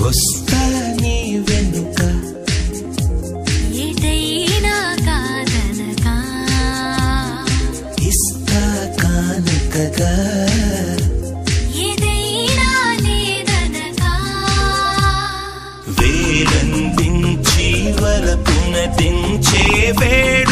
వస్తా నీ వెనుక ఎటైనా కాదనగా ఇస్తా కానుకగా ఏదైనా లేదనగా వేలందించి వలపున దించే వేళ